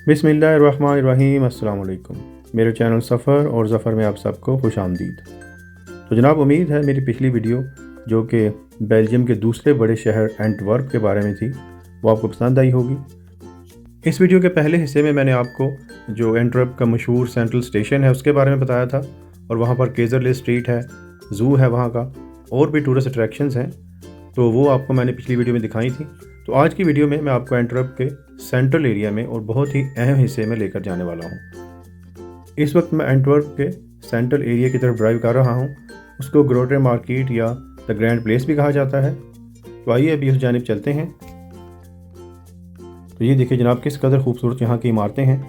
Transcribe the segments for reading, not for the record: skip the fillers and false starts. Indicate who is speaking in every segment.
Speaker 1: बिस्मिल्लाहिर्रहमानिर्रहीम। अस्सलाम वालेकुम। मेरे चैनल सफ़र और ज़फ़र में आप सबको खुश आमदीद। तो जनाब, उम्मीद है मेरी पिछली वीडियो जो कि बेल्जियम के दूसरे बड़े शहर एंटवर्प के बारे में थी वो आपको पसंद आई होगी। इस वीडियो के पहले हिस्से में मैंने आपको जो एंटवर्प का मशहूर सेंट्रल स्टेशन है उसके बारे में बताया था, और वहाँ पर केज़रले स्ट्रीट है, ज़ू है वहाँ का, और भी टूरिस्ट अट्रैक्शंस हैं, तो वो आपको मैंने पिछली वीडियो में दिखाई थी। तो आज की वीडियो में मैं आपको एंटवर्प के सेंट्रल एरिया में और बहुत ही अहम हिस्से में लेकर जाने वाला हूँ। इस वक्त मैं एंटवर्प के सेंट्रल एरिया की तरफ ड्राइव कर रहा हूँ। उसको ग्रोटे मार्केट या द ग्रैंड प्लेस भी कहा जाता है। तो आइए अभी उस जानिब चलते हैं। तो ये देखिए जनाब, किस कदर खूबसूरत यहाँ की इमारतें हैं,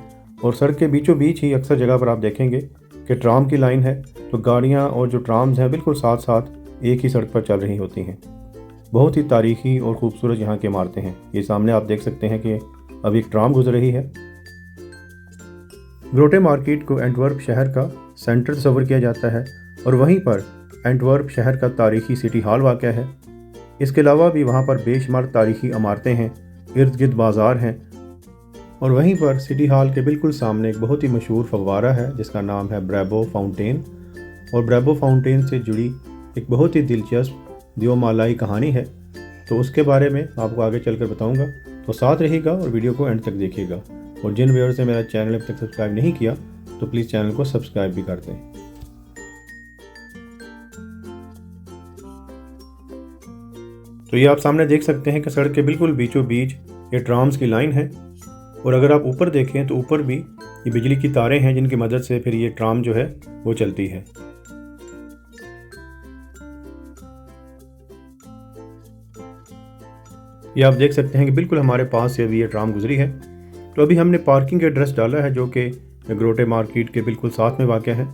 Speaker 1: और सड़क के बीचों बीच ही अक्सर जगह पर आप देखेंगे कि ट्राम की लाइन है, तो गाड़ियाँ और जो ट्राम्स हैं बिल्कुल साथ साथ एक ही सड़क पर चल रही होती हैं। बहुत ही तारीखी और ख़ूबसूरत यहाँ की इमारतें हैं। ये सामने आप देख सकते हैं कि अभी एक ट्राम गुजर रही है। ग्रोटे मार्केट को एंटवर्प शहर का सेंटर तस्वर किया जाता है, और वहीं पर एंटवर्प शहर का तारीखी सिटी हॉल वाक़या है। इसके अलावा भी वहाँ पर बेशुमार तारीखी इमारतें हैं, इर्द गिर्द बाज़ार हैं, और वहीं पर सिटी हॉल के बिल्कुल सामने एक बहुत ही मशहूर फव्वारा है जिसका नाम है ब्रेबो फाउंटेन। और ब्रेबो फाउंटेन से जुड़ी एक बहुत ही दिलचस्प दियोमालाई कहानी है, तो उसके बारे में आपको आगे चलकर बताऊंगा। तो साथ रहिएगा और वीडियो को एंड तक देखिएगा। और जिन व्यूअर्स ने मेरा चैनल अब तक सब्सक्राइब नहीं किया तो प्लीज़ चैनल को सब्सक्राइब भी कर दें। तो ये आप सामने देख सकते हैं कि सड़क के बिल्कुल बीचों बीच ये ट्राम्स की लाइन है, और अगर आप ऊपर देखें तो ऊपर भी ये बिजली की तारें हैं जिनकी मदद से फिर ये ट्राम जो है वो चलती है। ये आप देख सकते हैं कि बिल्कुल हमारे पास से अभी ये ट्राम गुजरी है। तो अभी हमने पार्किंग एड्रेस डाला है जो कि ग्रोटे मार्केट के बिल्कुल साथ में वाक़या है।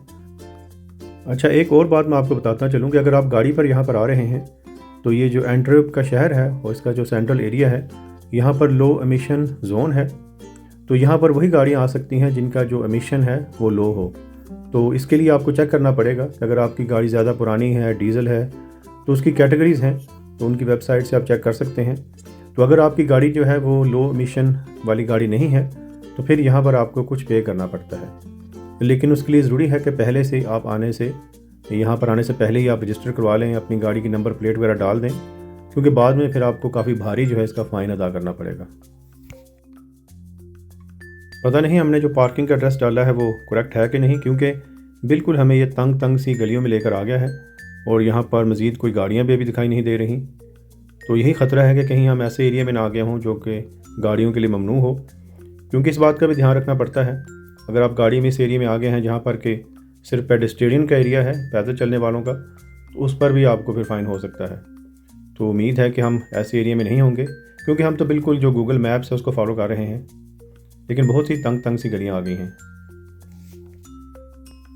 Speaker 1: अच्छा, एक और बात मैं आपको बताता चलूँ कि अगर आप गाड़ी पर यहाँ पर आ रहे हैं तो ये जो एंटवर्प का शहर है और इसका जो सेंट्रल एरिया है, यहाँ पर लो एमिशन जोन है। तो यहाँ पर वही गाड़ियाँ आ सकती हैं जिनका जो एमिशन है वो लो हो। तो इसके लिए आपको चेक करना पड़ेगा कि अगर आपकी गाड़ी ज़्यादा पुरानी है, डीजल है, तो उसकी कैटेगरीज़ हैं, तो उनकी वेबसाइट से आप चेक कर सकते हैं। तो अगर आपकी गाड़ी जो है वो लो एमिशन वाली गाड़ी नहीं है तो फिर यहाँ पर आपको कुछ पे करना पड़ता है। लेकिन उसके लिए ज़रूरी है कि पहले से आप यहाँ पर आने से पहले ही आप रजिस्टर करवा लें, अपनी गाड़ी की नंबर प्लेट वगैरह डाल दें, क्योंकि बाद में फिर आपको काफ़ी भारी जो है इसका फ़ाइन अदा करना पड़ेगा। पता नहीं हमने जो पार्किंग का एड्रेस डाला है वो करेक्ट है कि नहीं, क्योंकि बिल्कुल हमें ये तंग तंग सी गलियों में लेकर आ गया है, और यहाँ पर मज़ीद कोई गाड़ियाँ भी अभी दिखाई नहीं दे रही। तो यही ख़तरा है कि कहीं हम ऐसे एरिया में ना आ गए हों जो कि गाड़ियों के लिए ममनू हो, क्योंकि इस बात का भी ध्यान रखना पड़ता है। अगर आप गाड़ी में इस एरिया में आ गए हैं जहाँ पर कि सिर्फ पेडेस्ट्रियन का एरिया है, पैदल चलने वालों का, तो उस पर भी आपको फिर फ़ाइन हो सकता है। तो उम्मीद है कि हम ऐसे एरिया में नहीं होंगे, क्योंकि हम तो बिल्कुल जो गूगल मैप्स है उसको फॉलो कर रहे हैं, लेकिन बहुत ही तंग तंग सी गलियाँ आ गई हैं।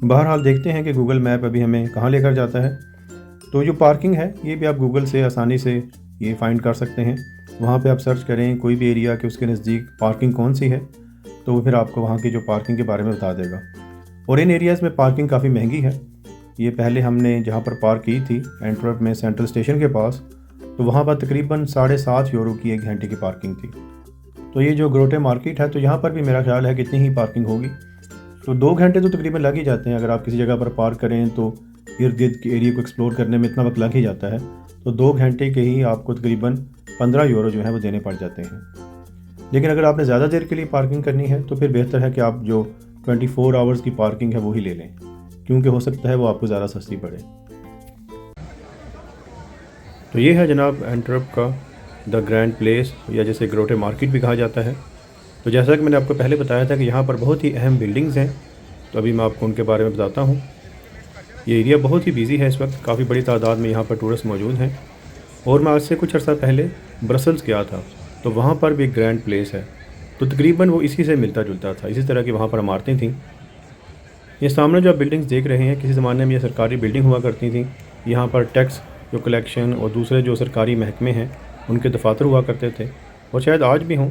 Speaker 1: बहरहाल देखते हैं कि गूगल मैप अभी हमें कहाँ लेकर जाता है। तो जो पार्किंग है ये भी आप गूगल से आसानी से ये फाइंड कर सकते हैं। वहाँ पे आप सर्च करें कोई भी एरिया कि उसके नज़दीक पार्किंग कौन सी है, तो वो फिर आपको वहाँ की जो पार्किंग के बारे में बता देगा। और इन एरियाज़ में पार्किंग काफ़ी महंगी है। ये पहले हमने जहाँ पर पार्क की थी एंटवर्प में सेंट्रल स्टेशन के पास, तो वहाँ पर तकरीबन 7.5 यूरो की 1 घंटे की पार्किंग थी। तो ये जो ग्रोटे मार्केट है तो यहाँ पर भी मेरा ख्याल है कि इतनी ही पार्किंग होगी। तो 2 घंटे तो तकरीबन लग ही जाते हैं। अगर आप किसी जगह पर पार्क करें तो इर्द गिर्द के एरिया को एक्सप्लोर करने में इतना वक्त लग ही जाता है। तो 2 घंटे के ही आपको तकरीबन 15 यूरो जो है वो देने पड़ जाते हैं। लेकिन अगर आपने ज़्यादा देर के लिए पार्किंग करनी है तो फिर बेहतर है कि आप जो 24 आवर्स की पार्किंग है वो ही ले लें, क्योंकि हो सकता है वो आपको ज़्यादा सस्ती पड़े। तो ये है जनाब एंटवर्प का द ग्रैंड प्लेस, या जैसे ग्रोटे मार्केट भी कहा जाता है। तो जैसा कि मैंने आपको पहले बताया था कि यहाँ पर बहुत ही अहम बिल्डिंग्स हैं, तो अभी मैं आपको उनके बारे में बताता हूँ। ये एरिया बहुत ही बिजी है इस वक्त, काफ़ी बड़ी तादाद में यहाँ पर टूरिस्ट मौजूद हैं। और मैं आज से कुछ अर्सा पहले ब्रसल्स गया था, तो वहाँ पर भी एक ग्रैंड प्लेस है, तो तकरीबन वो इसी से मिलता जुलता था। इसी तरह की वहाँ पर इमारतें थीं। ये सामने जो आप बिल्डिंग्स देख रहे हैं, किसी ज़माने में ये सरकारी बिल्डिंग हुआ करती थी। यहाँ पर टैक्स जो कलेक्शन और दूसरे जो सरकारी महकमे हैं उनके दफातर हुआ करते थे, और शायद आज भी हों।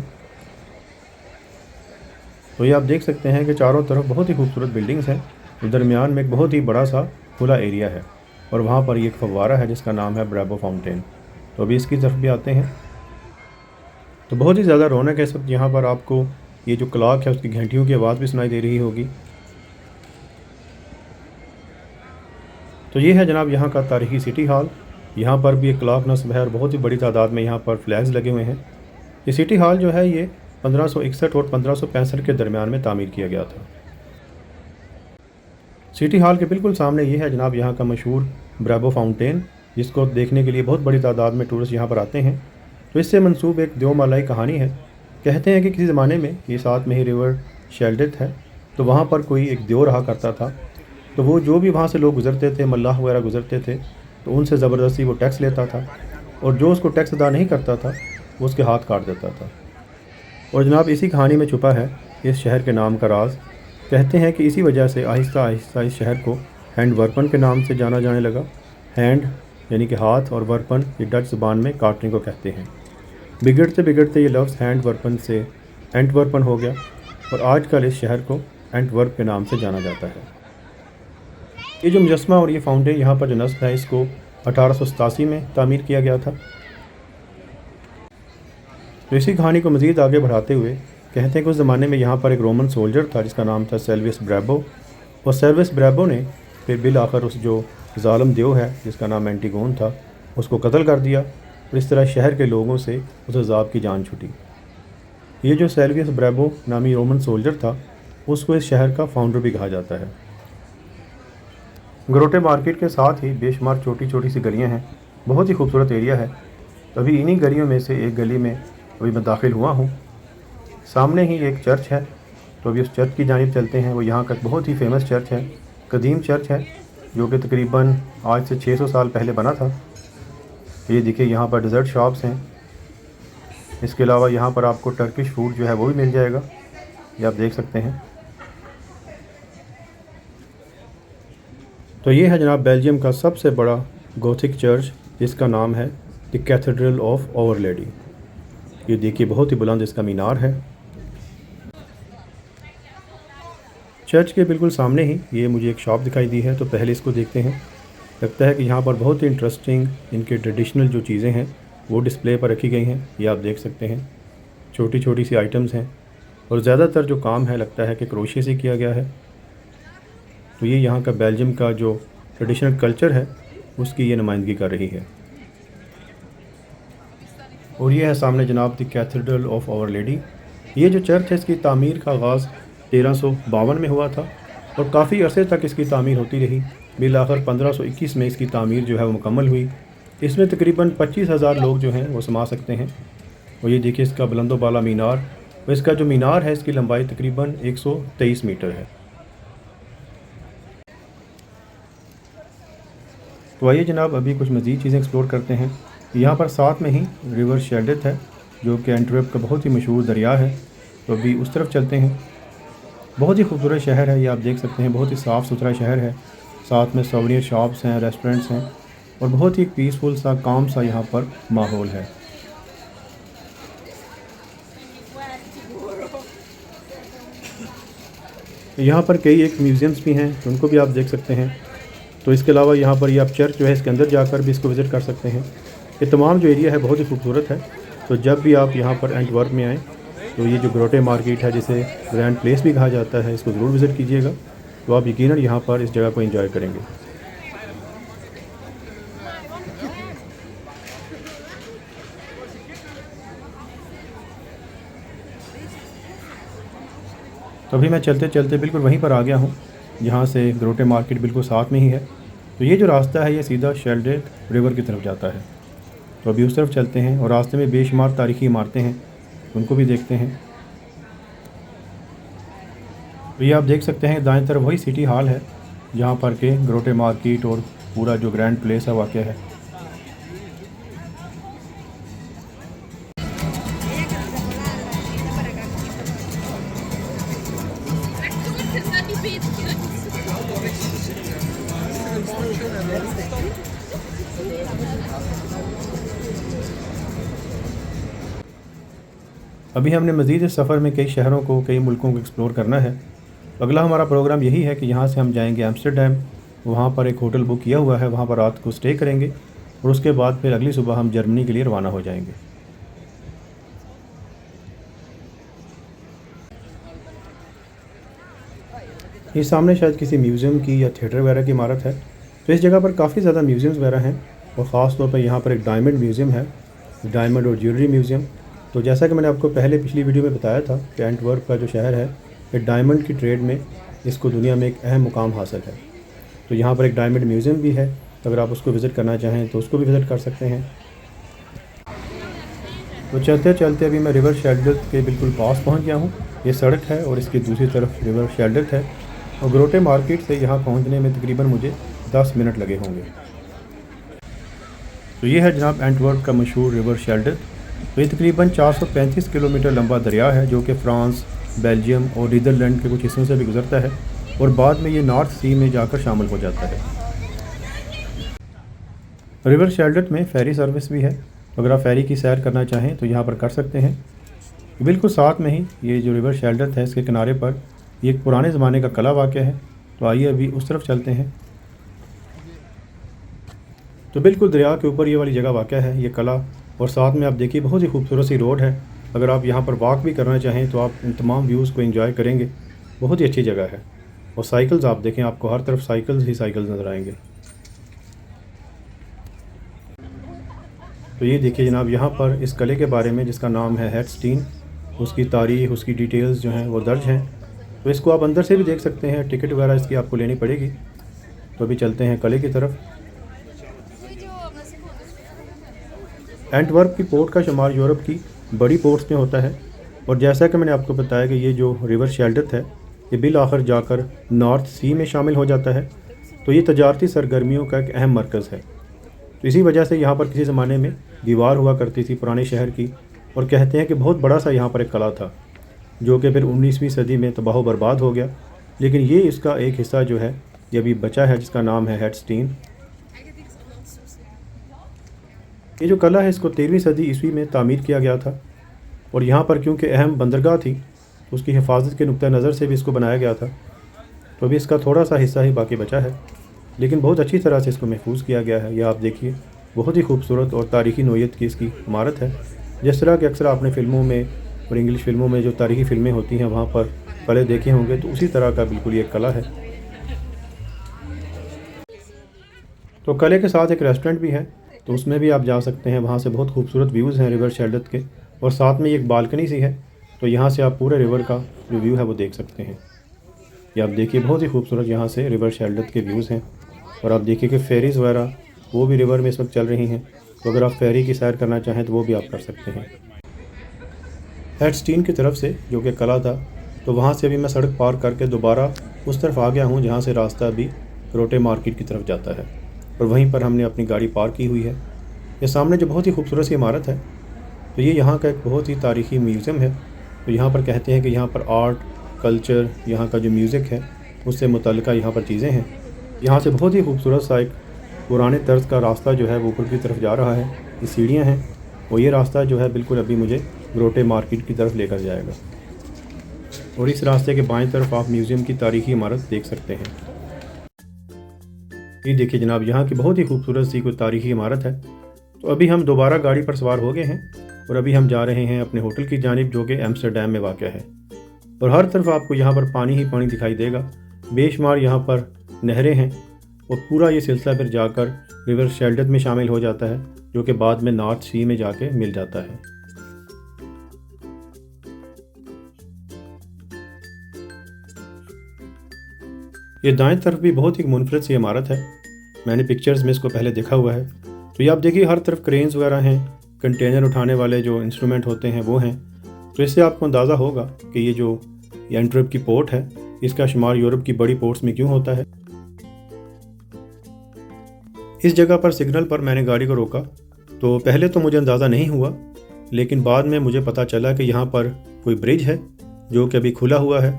Speaker 1: तो ये आप देख सकते हैं कि चारों तरफ बहुत ही खूबसूरत बिल्डिंग्स हैं, तो दरमियान में एक बहुत ही बड़ा सा खुला एरिया है, और वहाँ पर एक फव्वारा है जिसका नाम है ब्रेबो फाउंटेन। तो अभी इसकी तरफ भी आते हैं। तो बहुत ही ज़्यादा रौनक है इस वक्त यहाँ पर। आपको ये जो क्लॉक है उसकी घंटियों की आवाज़ भी सुनाई दे रही होगी। तो ये है जनाब यहाँ का तारीखी सिटी हॉल। यहाँ पर भी एक क्लॉक नस्ब है और बहुत ही बड़ी तादाद में यहाँ पर फ्लैग्स लगे हुए हैं। ये सिटी हॉल जो है ये 1561 और 1565 के दरमियान में तामीर किया गया था। सिटी हॉल के बिल्कुल सामने ये है जनाब यहाँ का मशहूर ब्रेबो फाउंटेन, जिसको देखने के लिए बहुत बड़ी तादाद में टूरिस्ट यहाँ पर आते हैं। तो इससे मंसूब एक देवमालाई कहानी है। कहते हैं कि किसी ज़माने में ये साथ में ही रिवर शेल्डेथ है, तो वहाँ पर कोई एक देव रहा करता था। तो वो जो भी वहाँ से लोग गुज़रते थे, मल्लाह वगैरह गुज़रते थे, तो उनसे ज़बरदस्ती वो टैक्स लेता था और जो उसको टैक्स अदा नहीं करता था वो उसके हाथ काट देता था। और जनाब इसी कहानी में छुपा है इस शहर के नाम का राज। कहते हैं कि इसी वजह से आहिस्ता आहिस्ता इस शहर को हैंड वर्पन के नाम से जाना जाने लगा। हैंड यानी कि हाथ और वर्पन ये डच ज़बान में काटने को कहते हैं। बिगड़ते बिगड़ते ये लफ्ज़ हैंड वर्पन से एंटवर्पन हो गया और आजकल इस शहर को एंटवर्प के नाम से जाना जाता है। ये जो मुजस्मा और ये फाउंटेन यहाँ पर जो नस्ब है, इसको 1887 में तामीर किया गया था। तो इसी कहानी को मज़ीद आगे बढ़ाते हुए कहते हैं कि उस ज़माने में यहाँ पर एक रोमन सोल्जर था जिसका नाम था सेल्वियस ब्रेबो। और सेल्वियस ब्रेबो ने फिर बिल आखिर उस जो ज़ालिम देव है जिसका नाम एंटीगोन था उसको कत्ल कर दिया और इस तरह शहर के लोगों से उस अज़ाब की जान छूटी। ये जो सेल्वियस ब्रेबो नामी रोमन सोल्जर था उसको इस शहर का फाउंडर भी कहा जाता है। ग्रोटे मार्केट के साथ ही बेशुमार छोटी छोटी सी गलियाँ हैं, बहुत ही खूबसूरत एरिया है। अभी इन्हीं गलियों में से एक गली में अभी मैं दाखिल हुआ हूँ। सामने ही एक चर्च है, तो अभी उस चर्च की जानिब चलते हैं। वो यहाँ का बहुत ही फेमस चर्च है, कदीम चर्च है, जो कि तकरीबन आज से 600 साल पहले बना था। ये देखिए यहाँ पर डेज़र्ट शॉप्स हैं। इसके अलावा यहाँ पर आपको टर्किश फूड जो है वो भी मिल जाएगा, ये आप देख सकते हैं। तो ये है जनाब बेल्जियम का सबसे बड़ा गोथिक चर्च, जिसका नाम है the cathedral of our lady. ये देखिए बहुत ही बुलंद इसका मीनार है। चर्च के बिल्कुल सामने ही ये मुझे एक शॉप दिखाई दी है, तो पहले इसको देखते हैं। लगता है कि यहाँ पर बहुत ही इंटरेस्टिंग इनके ट्रेडिशनल जो चीज़ें हैं वो डिस्प्ले पर रखी गई हैं। ये आप देख सकते हैं, छोटी छोटी सी आइटम्स हैं और ज़्यादातर जो काम है लगता है कि क्रोशिया से किया गया है। तो ये यहाँ का बेल्जियम का जो ट्रेडिशनल कल्चर है उसकी ये नुमाइंदगी कर रही है। और ये है सामने जनाब the cathedral of our lady. ये जो चर्च है इसकी तामीर का आगाज़ 1352 में हुआ था और काफ़ी अरसे तक इसकी तामीर होती रही। बिल आखिर 1521 में इसकी तामीर जो है वो मुकम्मल हुई। इसमें तकरीबन 25,000 लोग जो हैं वो समा सकते हैं। और ये देखिए इसका बुलंदो बाला मीनार, और इसका जो मीनार है इसकी लंबाई तकरीबन 123 मीटर है। तो आइए जनाब अभी कुछ मज़ीद चीज़ें एक्सप्लोर करते हैं। यहाँ पर साथ में ही रिवर शेल्डेथ है जो कि एंटवर्प का बहुत ही मशहूर दरिया है, तो अभी उस तरफ चलते हैं। बहुत ही खूबसूरत शहर है, ये आप देख सकते हैं, बहुत ही साफ़ सुथरा शहर है। साथ में सोवेनियर शॉप्स हैं, रेस्टोरेंट्स हैं और बहुत ही पीसफुल सा काम सा यहाँ पर माहौल है। यहाँ पर कई एक म्यूज़ियम्स भी हैं, उनको भी आप देख सकते हैं। तो इसके अलावा यहाँ पर ये आप चर्च जो है इसके अंदर जाकर भी इसको विज़िट कर सकते हैं। ये तमाम जो एरिया है बहुत ही खूबसूरत है। तो जब भी आप यहाँ पर एंटवर्प में आएँ तो ये जो ग्रोटे मार्केट है जिसे ग्रैंड प्लेस भी कहा जाता है, इसको ज़रूर विज़िट कीजिएगा। तो आप यकीनन यहाँ पर इस जगह को एंजॉय करेंगे। तो अभी मैं चलते चलते बिल्कुल वहीं पर आ गया हूँ जहाँ से ग्रोटे मार्केट बिल्कुल साथ में ही है। तो ये जो रास्ता है ये सीधा शेल्डेथ रिवर की तरफ जाता है। तो अभी उस तरफ चलते हैं और रास्ते में बेशुमार तारीखी इमारतें हैं, उनको भी देखते हैं। तो ये आप देख सकते हैं दाएं तरफ वही सिटी हॉल है जहाँ पर के ग्रोटे मार्केट और पूरा जो ग्रैंड प्लेस है वाक़ है। अभी हमने मज़ीद इस सफ़र में कई शहरों को, कई मुल्कों को एक्सप्लोर करना है। अगला हमारा प्रोग्राम यही है कि यहाँ से हम जाएंगे एम्स्टर्डम। वहाँ पर एक होटल बुक किया हुआ है, वहाँ पर रात को स्टे करेंगे और उसके बाद फिर अगली सुबह हम जर्मनी के लिए रवाना हो जाएंगे। ये सामने शायद किसी म्यूज़ियम की या थिएटर वगैरह की इमारत है। तो इस जगह पर काफ़ी ज़्यादा म्यूज़ियम्स वगैरह हैं और ख़ास तौर पर यहाँ पर एक डायमंड म्यूज़ियम है, डायमंड और ज्वेलरी म्यूज़ियम। तो जैसा कि मैंने आपको पहले पिछली वीडियो में बताया था कि एंटवर्प का जो शहर है, ये डायमंड की ट्रेड में इसको दुनिया में एक अहम मुकाम हासिल है। तो यहाँ पर एक डायमंड म्यूज़ियम भी है, तो अगर आप उसको विज़िट करना चाहें तो उसको भी विज़िट कर सकते हैं। तो चलते चलते अभी मैं रिवर शेल्डर्ट के बिल्कुल पास पहुँच गया हूँ। ये सड़क है और इसकी दूसरी तरफ रिवर शेल्डर्ट है और ग्रोटे मार्केट से यहाँ पहुँचने में तकरीबन मुझे 10 मिनट लगे होंगे। तो ये है जनाब एंटवर्प का मशहूर रिवर शेल्डर्ट। तो ये तकरीबन 435 किलोमीटर लंबा दरिया है जो कि फ़्रांस, बेल्जियम और नीदरलैंड के कुछ हिस्सों से भी गुजरता है और बाद में ये नॉर्थ सी में जाकर शामिल हो जाता है। रिवर शेल्डर्ट में फेरी सर्विस भी है, तो अगर आप फेरी की सैर करना चाहें तो यहाँ पर कर सकते हैं। बिल्कुल साथ में ही ये जो रिवर शेल्डर्ट है, इसके किनारे पर ये एक पुराने ज़माने का किला वाक़या है। तो आइए अभी उस तरफ चलते हैं। तो बिल्कुल दरिया के ऊपर ये वाली जगह वाक़या है, ये किला, और साथ में आप देखिए बहुत ही खूबसूरत सी रोड है। अगर आप यहाँ पर वॉक भी करना चाहें तो आप इन तमाम व्यूज़ को एंजॉय करेंगे। बहुत ही अच्छी जगह है। और साइकिल्स आप देखें, आपको हर तरफ साइकिल्स ही साइकिल्स नज़र आएंगे। तो ये देखिए जनाब, यहाँ पर इस किले के बारे में जिसका नाम है हेडस्टीन, उसकी तारीख़, उसकी डिटेल्स जो हैं वो दर्ज हैं। तो इसको आप अंदर से भी देख सकते हैं, टिकट वगैरह इसकी आपको लेनी पड़ेगी। तो अभी चलते हैं किले की तरफ। एंटवर्प की पोर्ट का शुमार यूरोप की बड़ी पोर्ट्स में होता है और जैसा कि मैंने आपको बताया कि ये जो रिवर शेल्डर्ट है, ये बिल आखिर जाकर नॉर्थ सी में शामिल हो जाता है। तो ये तजारती सरगर्मियों का एक अहम मरकज़ है। तो इसी वजह से यहाँ पर किसी ज़माने में दीवार हुआ करती थी पुराने शहर की, और कहते हैं कि बहुत बड़ा सा यहाँ पर एक किला था जो कि फिर 19वीं सदी में तबाह बर्बाद हो गया। लेकिन ये इसका एक हिस्सा जो है ये अभी बचा है, जिसका नाम है हेडस्टीन। ये जो किला है इसको 13वीं सदी ईस्वी में तामीर किया गया था और यहाँ पर क्योंकि अहम बंदरगाह थी, उसकी हिफाजत के नुक्ता नज़र से भी इसको बनाया गया था। तो अभी इसका थोड़ा सा हिस्सा ही बाकी बचा है, लेकिन बहुत अच्छी तरह से इसको महफूज किया गया है। यह आप देखिए, बहुत ही खूबसूरत और तारीख़ी नोयत की इसकी इमारत है। जिस तरह के अक्सर आपने फ़िल्मों में और इंग्लिश फ़िल्मों में जो तारीख़ी फ़िल्में होती हैं वहाँ पर किले देखे होंगे, तो उसी तरह का बिल्कुल ये किला है। तो किले के साथ एक रेस्टोरेंट भी है, तो उसमें भी आप जा सकते हैं। वहाँ से बहुत खूबसूरत व्यूज़ हैं रिवर शेल्डर्ट के, और साथ में एक बालकनी सी है, तो यहाँ से आप पूरे रिवर का जो व्यू है वो देख सकते हैं। ये आप देखिए, बहुत ही खूबसूरत यहाँ से रिवर शेल्डर्ट के व्यूज़ हैं। और आप देखिए कि फेरीज़ वगैरह वो भी रिवर में इस वक्त चल रही हैं, तो अगर आप फेरी की सैर करना चाहें तो वो भी आप कर सकते हैं। हेडस्टीन की तरफ से जो कि किला था, तो वहाँ से अभी मैं सड़क पार करके दोबारा उस तरफ आ गया हूँ जहाँ से रास्ता अभी ग्रोटे मार्केट की तरफ जाता है, और वहीं पर हमने अपनी गाड़ी पार्क की हुई है। ये सामने जो बहुत ही खूबसूरत सी इमारत है, तो ये यहाँ का एक बहुत ही तारीख़ी म्यूज़ियम है। तो यहाँ पर कहते हैं कि यहाँ पर आर्ट, कल्चर, यहाँ का जो म्यूज़िक है उससे मुतल्लिका यहाँ पर चीज़ें हैं। यहाँ से बहुत ही खूबसूरत सा एक पुराने तर्ज का रास्ता जो है वो ऊपर की तरफ जा रहा है। ये सीढ़ियाँ हैं और ये रास्ता जो है बिल्कुल अभी मुझे ग्रोटे मार्केट की तरफ लेकर जाएगा, और इस रास्ते के बाएं तरफ आप म्यूज़ियम की तारीख़ी इमारत देख सकते हैं। ये देखिए जनाब, यहाँ की बहुत ही खूबसूरत सी कोई तारीख़ी इमारत है। तो अभी हम दोबारा गाड़ी पर सवार हो गए हैं और अभी हम जा रहे हैं अपने होटल की जानिब जो कि एम्स्टरडैम में वाक़ है। और हर तरफ आपको यहाँ पर पानी ही पानी दिखाई देगा। बेशुमार यहाँ पर नहरें हैं और पूरा ये सिलसिला फिर जाकर रिवर शेल्डर्ट में शामिल हो जाता है, जो कि बाद में नॉर्थ सी में जाके मिल जाता है। ये दाएं तरफ भी बहुत ही मुनफरद सी इमारत है। मैंने पिक्चर्स में इसको पहले देखा हुआ है। तो ये आप देखिए, हर तरफ क्रेन्स वगैरह हैं, कंटेनर उठाने वाले जो इंस्ट्रूमेंट होते हैं वो हैं। तो इससे आपको अंदाज़ा होगा कि ये जो एंटवर्प की पोर्ट है, इसका शुमार यूरोप की बड़ी पोर्ट्स में क्यों होता है। इस जगह पर सिग्नल पर मैंने गाड़ी को रोका, तो पहले तो मुझे अंदाज़ा नहीं हुआ, लेकिन बाद में मुझे पता चला कि यहाँ पर कोई ब्रिज है जो कि अभी खुला हुआ है।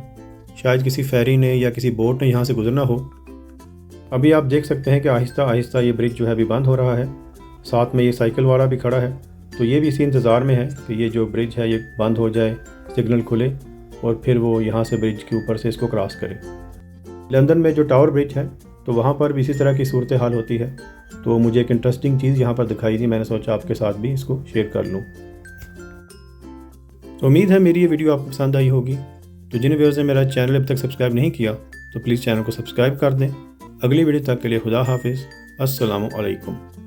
Speaker 1: शायद किसी फेरी ने या किसी बोट ने यहाँ से गुजरना हो। अभी आप देख सकते हैं कि आहिस्ता आहिस्ता ये ब्रिज जो है अभी बंद हो रहा है। साथ में ये साइकिल वाला भी खड़ा है, तो ये भी इसी इंतज़ार में है कि ये जो ब्रिज है ये बंद हो जाए, सिग्नल खुले और फिर वो यहाँ से ब्रिज के ऊपर से इसको क्रॉस करे। लंदन में जो टावर ब्रिज है, तो वहाँ पर भी इसी तरह की सूरत हाल होती है। तो मुझे एक इंटरेस्टिंग चीज़ यहाँ पर दिखाई दी, मैंने सोचा आपके साथ भी इसको शेयर कर लूँ। तो उम्मीद है मेरी ये वीडियो आपको पसंद आई होगी। तो जिन व्यूअर्स ने मेरा चैनल अब तक सब्सक्राइब नहीं किया, तो प्लीज़ चैनल को सब्सक्राइब कर दें। अगली वीडियो तक के लिए खुदा हाफिज़। अस्सलामु अलैकुम।